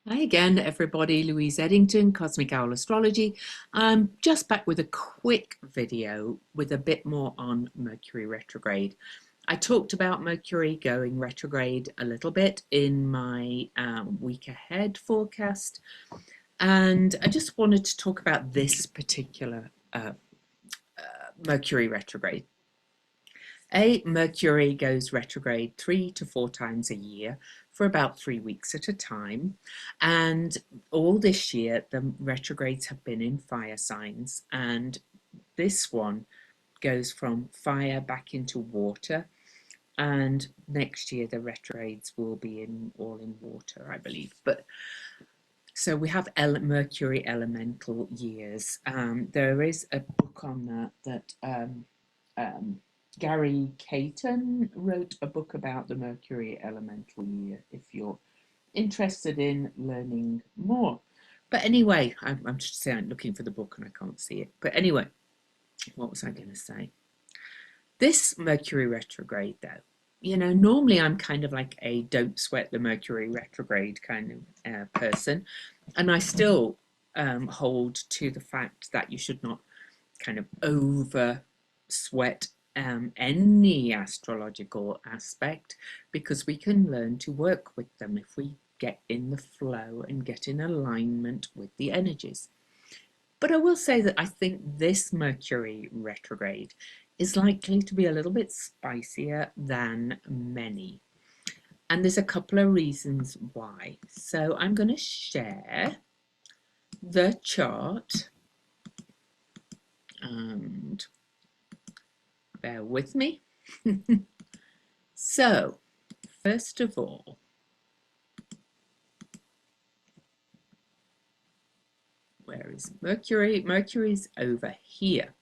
Hi again, everybody. Louise Eddington, Cosmic Owl Astrology. I'm just back with a quick video with a bit more on Mercury retrograde. I talked about Mercury going retrograde a little bit in my week ahead forecast, and I just wanted to talk about this particular Mercury retrograde. Mercury goes retrograde 3 to 4 times a year for about 3 weeks at a time. And all this year, the retrogrades have been in fire signs. And this one goes from fire back into water. And next year, the retrogrades will be all in water, I believe. But so we have Mercury elemental years. There is a book on that Gary Caton wrote a book about the Mercury elemental year if you're interested in learning more. But anyway, I'm just saying, looking for the book and I can't see it. But anyway, what was I going to say? This Mercury retrograde, though, normally I'm kind of like a don't sweat the Mercury retrograde kind of person. And I still hold to the fact that you should not kind of over sweat any astrological aspect, because we can learn to work with them if we get in the flow and get in alignment with the energies. But I will say that I think this Mercury retrograde is likely to be a little bit spicier than many. And there's a couple of reasons why. So I'm going to share the chart and bear with me. So, first of all, where is Mercury? Mercury's over here.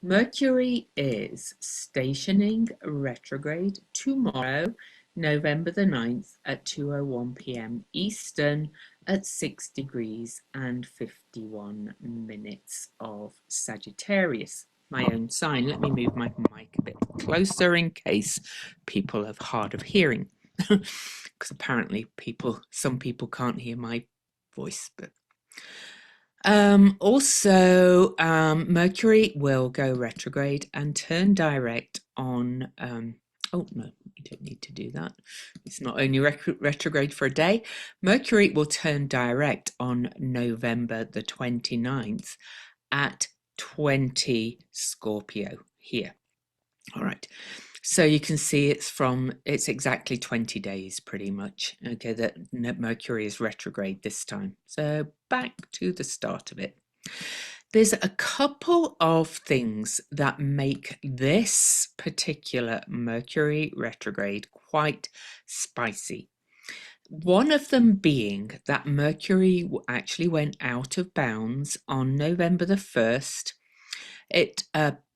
Mercury is stationing retrograde tomorrow, November the 9th at 2:01 p.m. Eastern at 6 degrees and 51 minutes of Sagittarius, my own sign. Let me move my mic a bit closer in case people have hard of hearing, because apparently some people can't hear my voice. But also, Mercury will go retrograde and turn direct on oh no, you don't need to do that. It's not only retrograde for a day. Mercury will turn direct on November the 29th at 20 Scorpio here. All right. So you can see it's exactly 20 days pretty much, okay, that Mercury is retrograde this time. So back to the start of it. There's a couple of things that make this particular Mercury retrograde quite spicy. One of them being that Mercury actually went out of bounds on November the 1st. It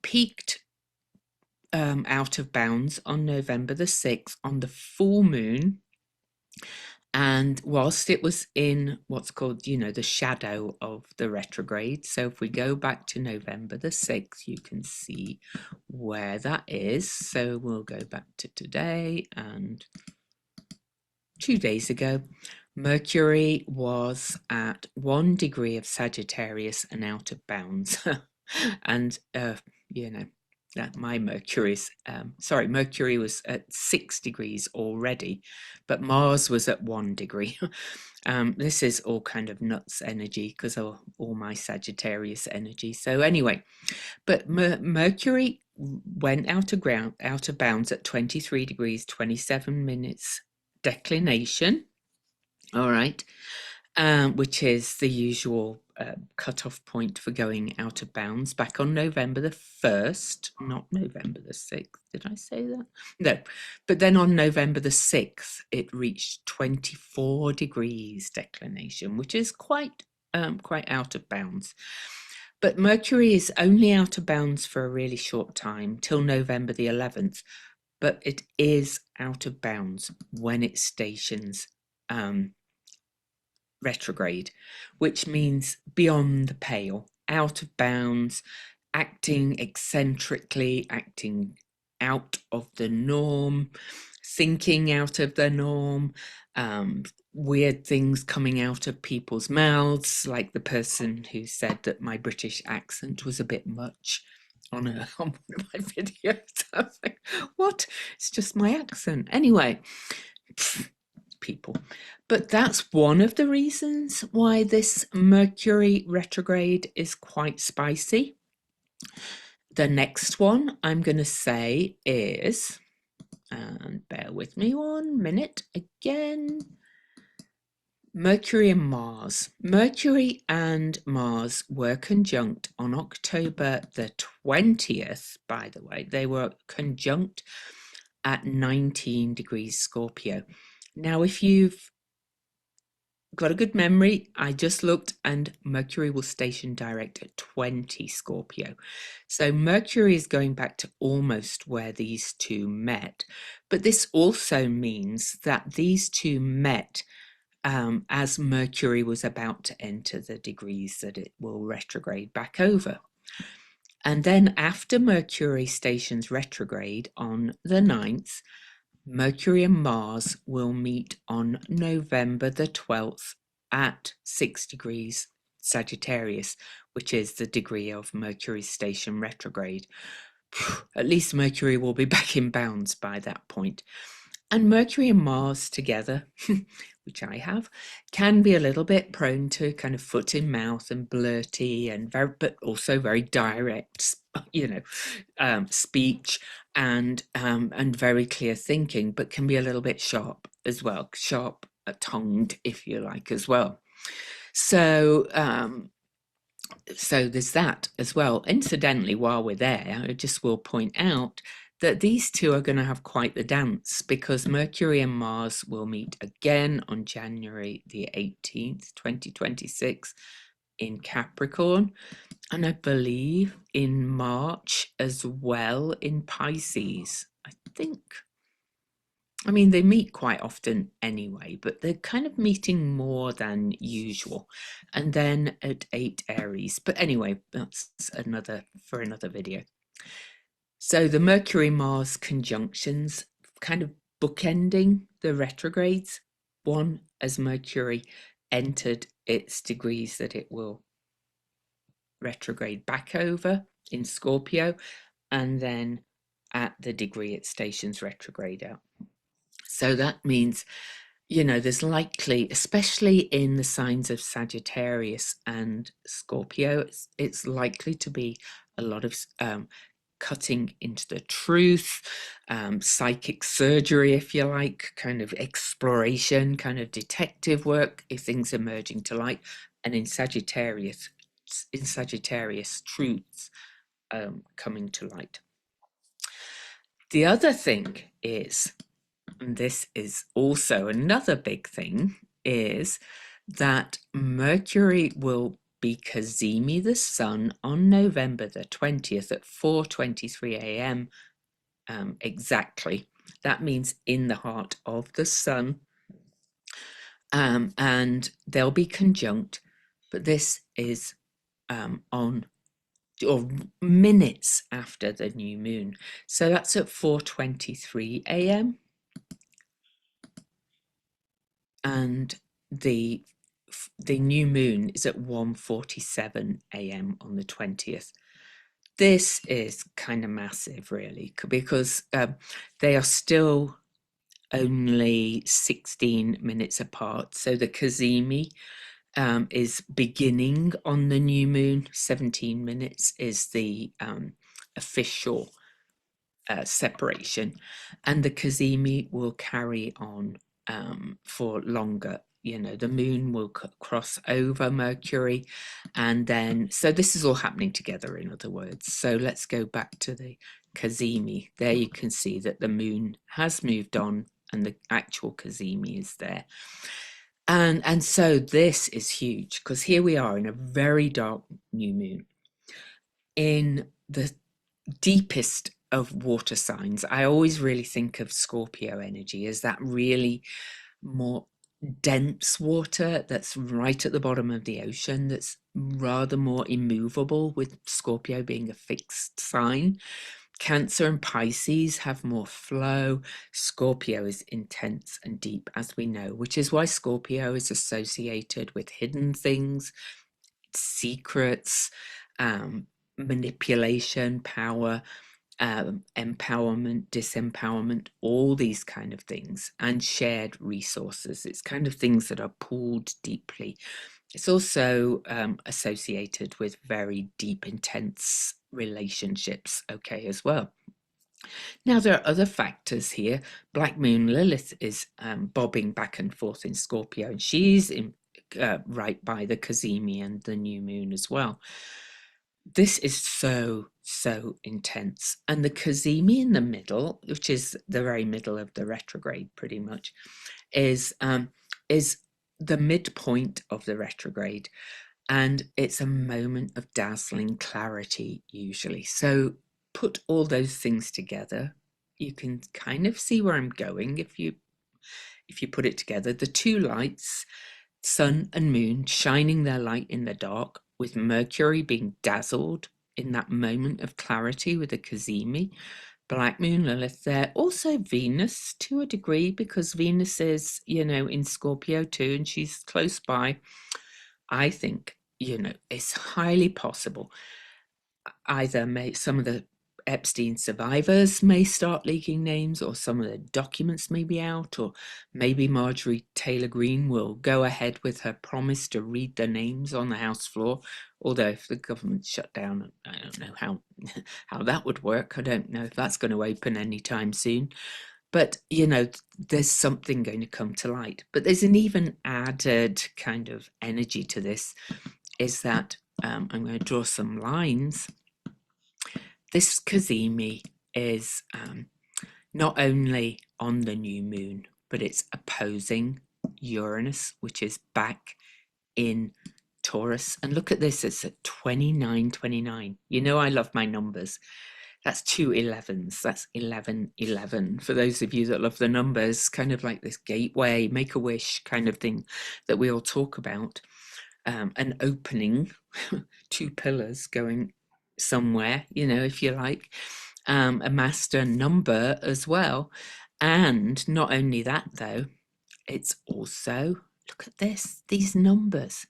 peaked out of bounds on November the 6th on the full moon, and whilst it was in what's called, the shadow of the retrograde. So if we go back to November the 6th, you can see where that is. So we'll go back to today, and 2 days ago, Mercury was at 1 degree of Sagittarius and out of bounds. And that my Mercury's Mercury was at 6 degrees already, but Mars was at 1 degree. This is all kind of nuts energy because of all my Sagittarius energy. So anyway, but Mercury went out of bounds at 23 degrees 27 minutes declination. All right. Which is the usual cutoff point for going out of bounds, back on November the 1st, not November the 6th. Did I say that? No. But then on November the 6th, it reached 24 degrees declination, which is quite out of bounds. But Mercury is only out of bounds for a really short time, till November the 11th. But it is out of bounds when it stations retrograde, which means beyond the pale, out of bounds, acting eccentrically, acting out of the norm, thinking out of the norm, weird things coming out of people's mouths, like the person who said that my British accent was a bit much on one of my videos. I was like, what? It's just my accent. Anyway, people. But that's one of the reasons why this Mercury retrograde is quite spicy. The next one I'm going to say is, and bear with me 1 minute again, Mercury and Mars. Mercury and Mars were conjunct on October the 20th, by the way. They were conjunct at 19 degrees Scorpio. Now, if you've got a good memory, I just looked and Mercury will station direct at 20 Scorpio. So Mercury is going back to almost where these two met. But this also means that these two met as Mercury was about to enter the degrees that it will retrograde back over. And then after Mercury stations retrograde on the 9th, Mercury and Mars will meet on November the 12th at 6 degrees Sagittarius, which is the degree of Mercury's station retrograde. At least Mercury will be back in bounds by that point. And Mercury and Mars together, which I have, can be a little bit prone to kind of foot in mouth and blurty and but also very direct, speech and very clear thinking, but can be a little bit sharp as well, sharp tongued, if you like, as well. So there's that as well. Incidentally, while we're there, I just will point out that these two are going to have quite the dance, because Mercury and Mars will meet again on January the 18th, 2026 in Capricorn, and I believe in March as well in Pisces, I think. I mean, they meet quite often anyway, but they're kind of meeting more than usual. And then at 8 Aries. But anyway, that's for another video. So the Mercury-Mars conjunctions kind of bookending the retrogrades. One, as Mercury entered its degrees that it will retrograde back over in Scorpio, and then at the degree it stations retrograde out. So that means, there's likely, especially in the signs of Sagittarius and Scorpio, it's likely to be a lot of cutting into the truth, psychic surgery, if you like, kind of exploration, kind of detective work, if things emerging to light, and in Sagittarius, truths coming to light. The other thing is, and this is also another big thing, is that Mercury will be cazimi the Sun on November the 20th at 4:23 a.m. Exactly. That means in the heart of the Sun. And they'll be conjunct, but this is on or minutes after the new moon. So that's at 4:23 a.m. And the new moon is at 1:47 a.m. on the 20th. This is kind of massive, really, because they are still only 16 minutes apart. So the cazimi is beginning on the new moon. 17 minutes is the official separation, and the cazimi will carry on for longer. The moon will cross over Mercury, and then, so this is all happening together, in other words. So let's go back to the cazimi. There you can see that the moon has moved on and the actual cazimi is there. And so this is huge, because here we are in a very dark new moon in the deepest of water signs. I always really think of Scorpio energy as that really more dense water that's right at the bottom of the ocean, that's rather more immovable, with Scorpio being a fixed sign. Cancer and Pisces have more flow. Scorpio is intense and deep, as we know, which is why Scorpio is associated with hidden things, secrets, manipulation, power, empowerment, disempowerment, all these kind of things, and shared resources. It's kind of things that are pulled deeply. It's also associated with very deep, intense relationships, okay, as well. Now, there are other factors here. Black Moon Lilith is bobbing back and forth in Scorpio, and she's right by the Cazimi and the new moon as well. This is so intense. And the Cazimi in the middle, which is the very middle of the retrograde pretty much, is the midpoint of the retrograde, and it's a moment of dazzling clarity usually. So put all those things together, you can kind of see where I'm going if you put it together. The two lights, sun and moon, shining their light in the dark, with Mercury being dazzled in that moment of clarity with the Cazimi. Black Moon Lilith there, also Venus to a degree, because Venus is, in Scorpio too, and she's close by. I think, it's highly possible either some of the Epstein survivors may start leaking names, or some of the documents may be out, or maybe Marjorie Taylor Greene will go ahead with her promise to read the names on the House floor. Although if the government shut down, I don't know how that would work. I don't know if that's going to open anytime soon. But, there's something going to come to light. But there's an even added kind of energy to this, is that I'm going to draw some lines. This Cazimi is not only on the new moon, but it's opposing Uranus, which is back in Taurus. And look at this, it's at 2929. I love my numbers. That's 2 11s. That's 1111. For those of you that love the numbers, kind of like this gateway, make a wish kind of thing that we all talk about. An opening, two pillars going somewhere, if you like, a master number as well. And not only that, though, it's also, look at this, these numbers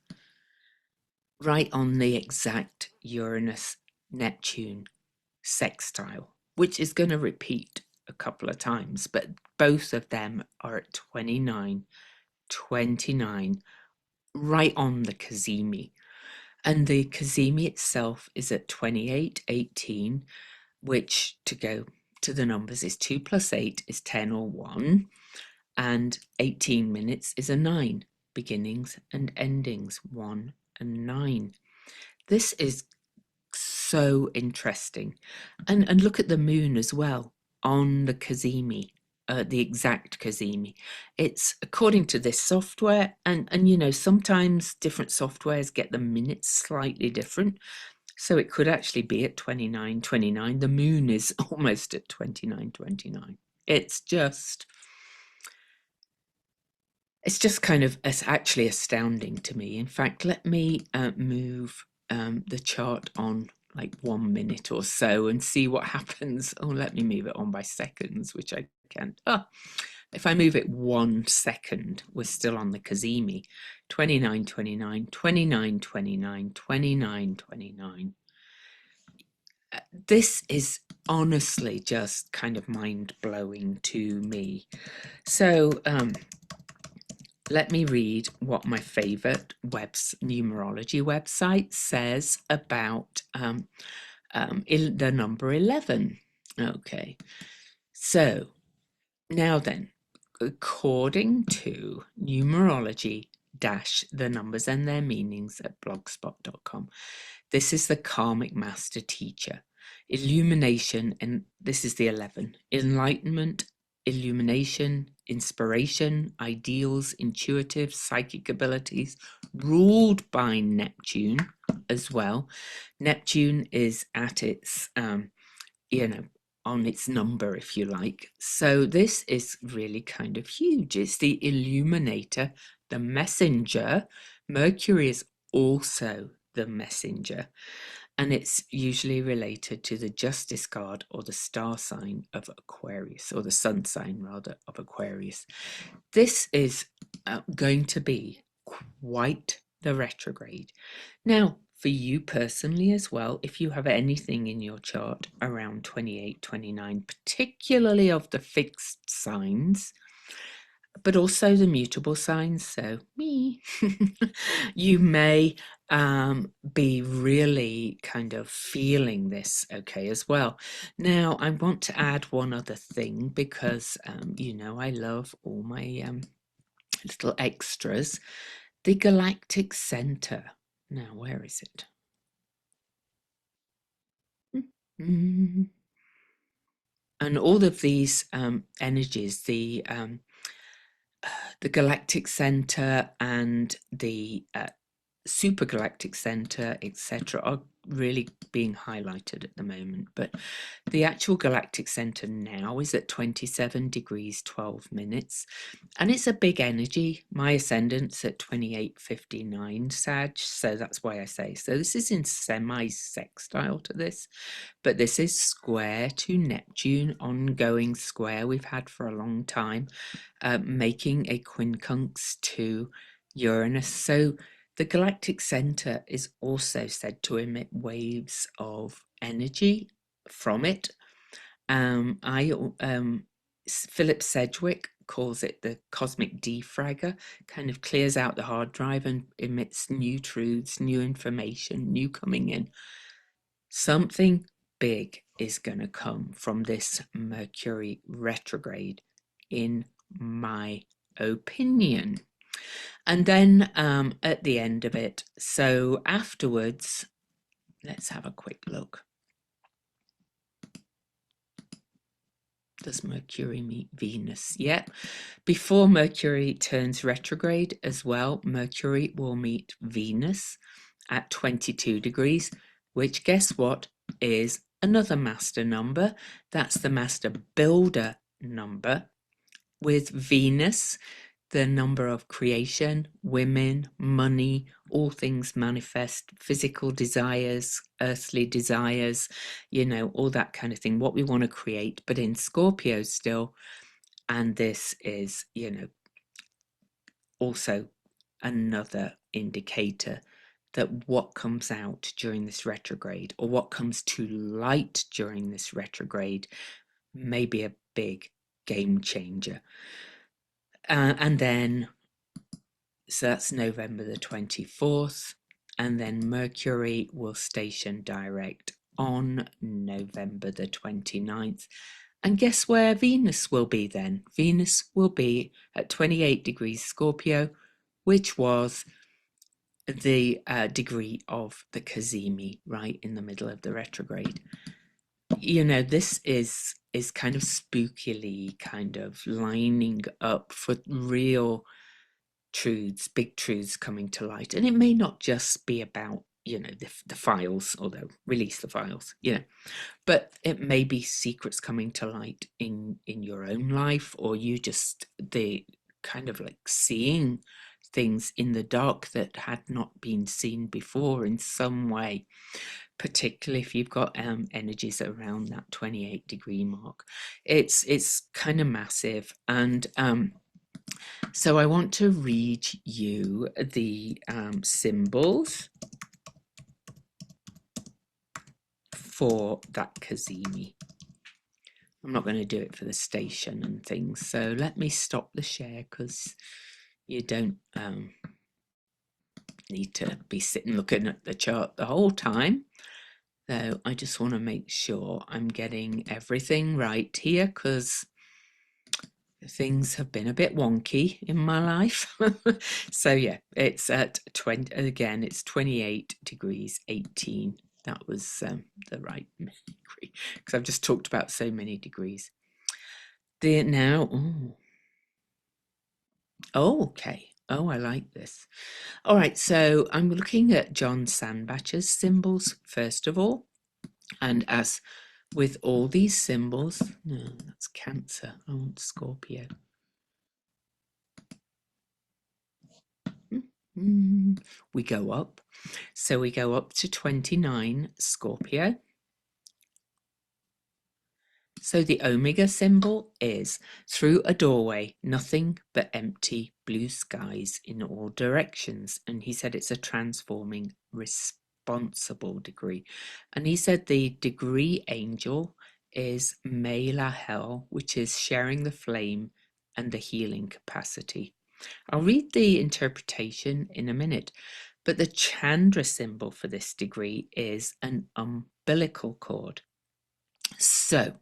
right on the exact Uranus Neptune sextile, which is going to repeat a couple of times, but both of them are at 29 29, right on the Cazimi. And the Cazimi itself is at 2818, which, to go to the numbers, is 2 plus 8 is 10 or 1, and 18 minutes is a 9, beginnings and endings, 1 and 9. This is so interesting. And look at the moon as well on the Cazimi, the exact Cazimi. It's according to this software, and sometimes different softwares get the minutes slightly different. So it could actually be at 2929. The moon is almost at 2929. It's just kind of, it's actually astounding to me. In fact, let me move the chart on like 1 minute or so and see what happens. Oh, let me move it on by seconds, which I can't. If I move it 1 second, we're still on the Cazimi. 2929, 2929, 2929. This is honestly just kind of mind-blowing to me. So let me read what my favorite numerology website says about the number 11. Okay, so now then, according to numerology the numbers and their meanings at blogspot.com, this is the karmic master teacher, illumination, and this is the 11, enlightenment, illumination, inspiration, ideals, intuitive, psychic abilities, ruled by Neptune as well. Neptune is at its, on its number, if you like. So this is really kind of huge. It's the illuminator, the messenger. Mercury is also the messenger. and it's usually related to the Justice card or the star sign of Aquarius, or the sun sign rather of Aquarius. This is going to be quite the retrograde. Now, for you personally as well, if you have anything in your chart around 28, 29, particularly of the fixed signs, but also the mutable signs, so me, you may be really kind of feeling this, okay, as well. Now, I want to add one other thing because, you know, I love all my little extras. The galactic center. Now, where is it? Mm. And all of these energies, the galactic center and the supergalactic center, etc., are really being highlighted at the moment. But the actual galactic center now is at 27 degrees 12 minutes, and it's a big energy. My ascendant's at 2859 Sag, so that's why I say so. This is in semi-sextile to this, but this is square to Neptune, ongoing square we've had for a long time, making a quincunx to Uranus. So the galactic center is also said to emit waves of energy from it. Philip Sedgwick calls it the cosmic defragger, kind of clears out the hard drive and emits new truths, new information, new coming in. Something big is going to come from this Mercury retrograde, in my opinion. And then at the end of it, so afterwards, let's have a quick look. Does Mercury meet Venus? Yeah. Before Mercury turns retrograde as well, Mercury will meet Venus at 22 degrees, which, guess what, is another master number. That's the master builder number, with Venus, the number of creation, women, money, all things manifest, physical desires, earthly desires, you know, all that kind of thing, what we want to create, but in Scorpio still. And this is, you know, also another indicator that what comes out during this retrograde, or what comes to light during this retrograde, may be a big game changer. And then, so that's November the 24th, and then Mercury will station direct on November the 29th. And guess where Venus will be then? Venus will be at 28 degrees Scorpio, which was the degree of the Cazimi, right in the middle of the retrograde. You know, this is kind of spookily kind of lining up for real truths, big truths coming to light. And it may not just be about, you know, the files, although release the files, you know, but it may be secrets coming to light in your own life, or you just the kind of like seeing things in the dark that had not been seen before in some way, particularly if you've got energies around that 28 degree mark. It's kind of massive. And so I want to read you the symbols for that Cazimi. I'm not going to do it for the station and things, so let me stop the share, because you don't need to be sitting looking at the chart the whole time. So I just want to make sure I'm getting everything right here, because things have been a bit wonky in my life. So yeah, it's at 20, again, it's 28 degrees 18. That was the right degree, because I've just talked about so many degrees. There now. Oh, okay. Oh, I like this. All right, so I'm looking at John Sandbacher's symbols first of all. And as with all these symbols, no, that's Cancer. I want Scorpio. Saturn, we go up. So we go up to 29 Scorpio. So the Omega symbol is through a doorway, nothing but empty blue skies in all directions. And he said it's a transforming, responsible degree. And he said the degree angel is Melahel, which is sharing the flame and the healing capacity. I'll read the interpretation in a minute, but the Chandra symbol for this degree is an umbilical cord. So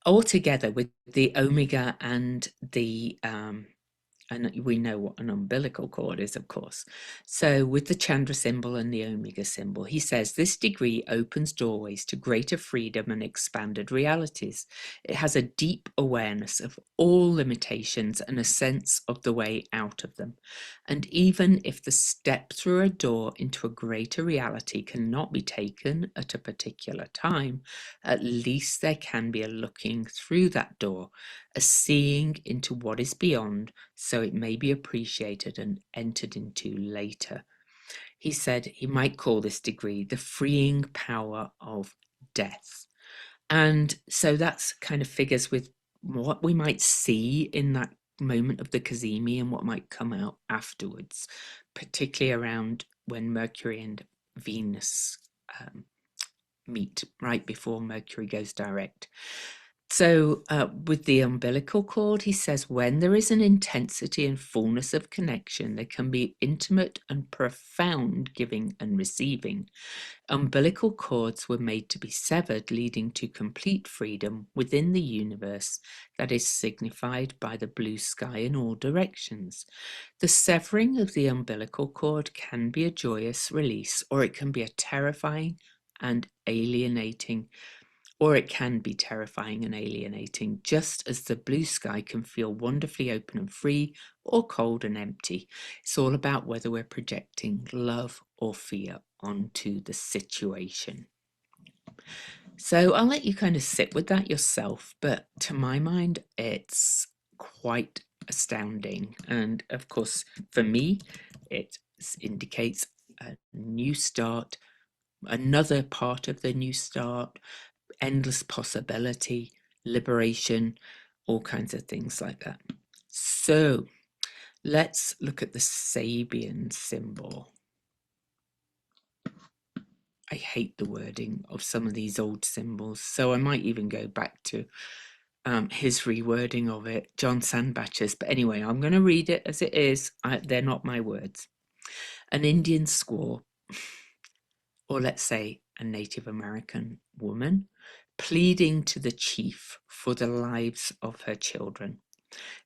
altogether with the Omega and the and we know what an umbilical cord is, of course. So with the Chandra symbol and the Omega symbol, he says this degree opens doorways to greater freedom and expanded realities. It has a deep awareness of all limitations and a sense of the way out of them. And even if the step through a door into a greater reality cannot be taken at a particular time, at least there can be a looking through that door, a seeing into what is beyond, so it may be appreciated and entered into later. He said he might call this degree the freeing power of death. And so that's kind of figures with what we might see in that moment of the Cazimi and what might come out afterwards, particularly around when Mercury and Venus meet right before Mercury goes direct. So with the umbilical cord, he says, when there is an intensity and fullness of connection, there can be intimate and profound giving and receiving. Umbilical cords were made to be severed, leading to complete freedom within the universe that is signified by the blue sky in all directions. The severing of the umbilical cord can be a joyous release, or it can be a terrifying and alienating just as the blue sky can feel wonderfully open and free or cold and empty. It's all about whether we're projecting love or fear onto the situation. So I'll let you kind of sit with that yourself, but to my mind, it's quite astounding. And of course, for me, it indicates a new start, another part of the new start, endless possibility, liberation, all kinds of things like that. So let's look at the Sabian symbol. I hate the wording of some of these old symbols, so I might even go back to his rewording of it, John Sandbach's. But anyway, I'm going to read it as it is. They're not my words. An Indian squaw, or let's say a Native American woman, pleading to the chief for the lives of her children.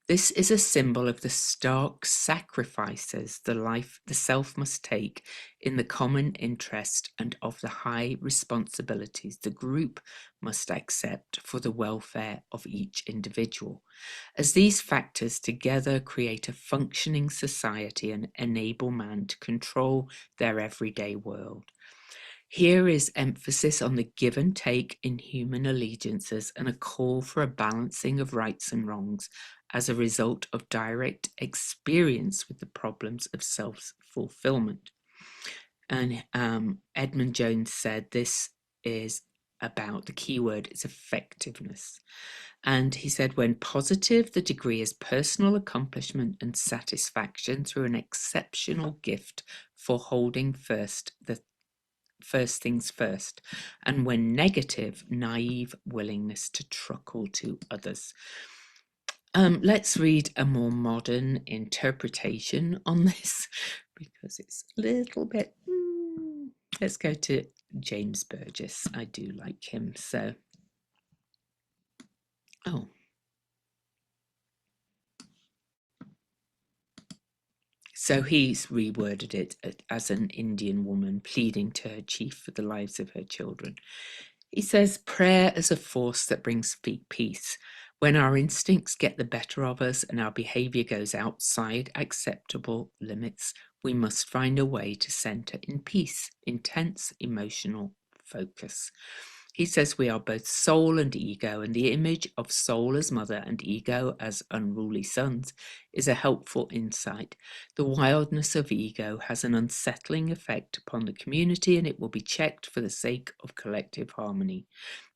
This is a symbol of the stark sacrifices the self must take in the common interest and of the high responsibilities the group must accept for the welfare of each individual, as these factors together create a functioning society and enable man to control their everyday world. Here is emphasis on the give and take in human allegiances and a call for a balancing of rights and wrongs as a result of direct experience with the problems of self-fulfillment. And Edmund Jones said this is about, the key word is effectiveness. And he said, when positive, the degree is personal accomplishment and satisfaction through an exceptional gift for holding first things first, and when negative, naive willingness to truckle to others. Let's read a more modern interpretation on this because it's a little bit. Let's go to James Burgess. I do like him. So, So he's reworded it as an Indian woman pleading to her chief for the lives of her children. He says, prayer is a force that brings peace. When our instincts get the better of us and our behavior goes outside acceptable limits, we must find a way to center in peace, intense emotional focus. He says we are both soul and ego, and the image of soul as mother and ego as unruly sons is a helpful insight. The wildness of ego has an unsettling effect upon the community, and it will be checked for the sake of collective harmony.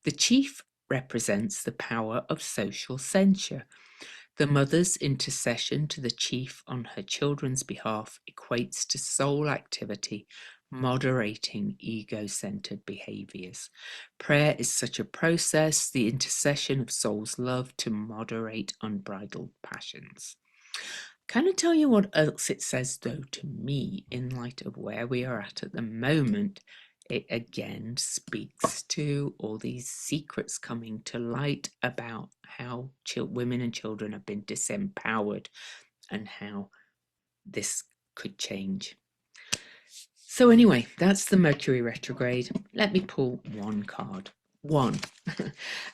The chief represents the power of social censure. The mother's intercession to the chief on her children's behalf equates to soul activity, moderating ego-centered behaviors. Prayer is such a process, the intercession of soul's love to moderate unbridled passions. Can I tell you what else it says, though, to me, in light of where we are at the moment? It again speaks to all these secrets coming to light about how women and children have been disempowered and how this could change. So anyway, that's the Mercury retrograde. Let me pull one card. One.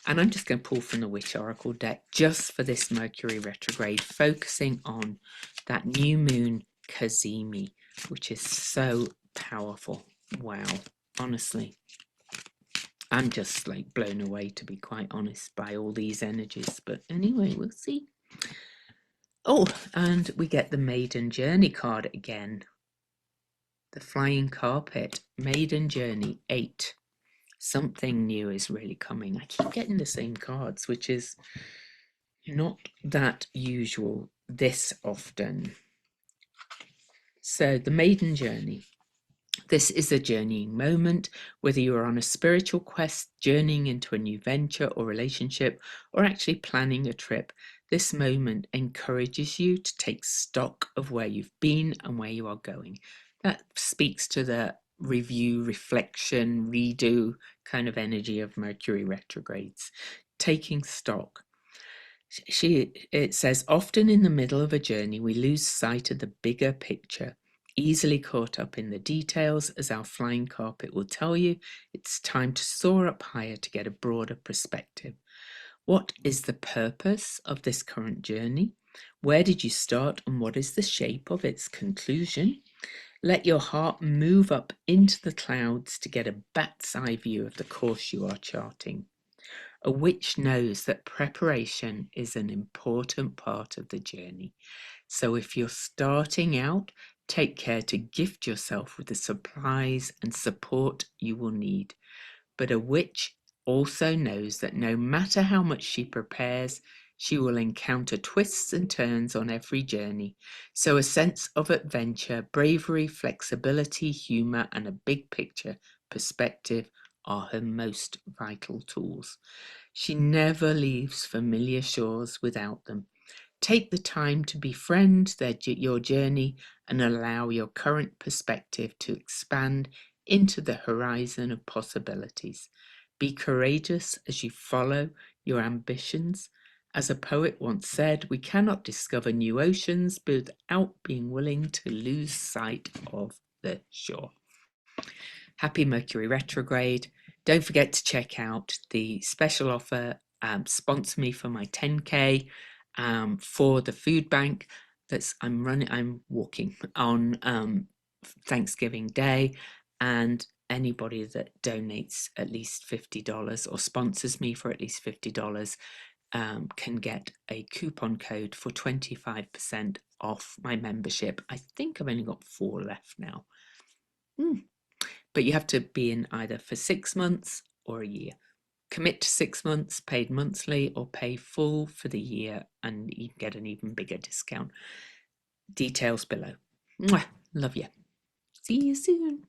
And I'm just going to pull from the Witch Oracle deck just for this Mercury retrograde, focusing on that new moon Kazemi, which is so powerful. Wow. Honestly, I'm just like blown away, to be quite honest, by all these energies. But anyway, we'll see. Oh, and we get the Maiden Journey card again. The Flying Carpet, Maiden Journey 8. Something new is really coming. I keep getting the same cards, which is not that usual this often. So the Maiden Journey. This is a journeying moment, whether you are on a spiritual quest, journeying into a new venture or relationship, or actually planning a trip. This moment encourages you to take stock of where you've been and where you are going. That speaks to the review, reflection, redo kind of energy of Mercury retrogrades. Taking stock. It says, often in the middle of a journey, we lose sight of the bigger picture, easily caught up in the details. As our flying carpet will tell you, it's time to soar up higher to get a broader perspective. What is the purpose of this current journey? Where did you start, and what is the shape of its conclusion? Let your heart move up into the clouds to get a bat's eye view of the course you are charting. A witch knows that preparation is an important part of the journey. So if you're starting out, take care to gift yourself with the supplies and support you will need. But a witch also knows that no matter how much she prepares, she will encounter twists and turns on every journey. So a sense of adventure, bravery, flexibility, humor, and a big picture perspective are her most vital tools. She never leaves familiar shores without them. Take the time to befriend your journey and allow your current perspective to expand into the horizon of possibilities. Be courageous as you follow your ambitions. As a poet once said, we cannot discover new oceans without being willing to lose sight of the shore. Happy Mercury retrograde. Don't forget to check out the special offer, sponsor me for my 10K for the food bank I'm walking on Thanksgiving Day, and anybody that donates at least $50 or sponsors me for at least $50 can get a coupon code for 25% off my membership. I think I've only got 4 left now. But you have to be in either for 6 months or a year. Commit to 6 months, paid monthly, or pay full for the year, and you get an even bigger discount. Details below. Mwah, love you. See you soon.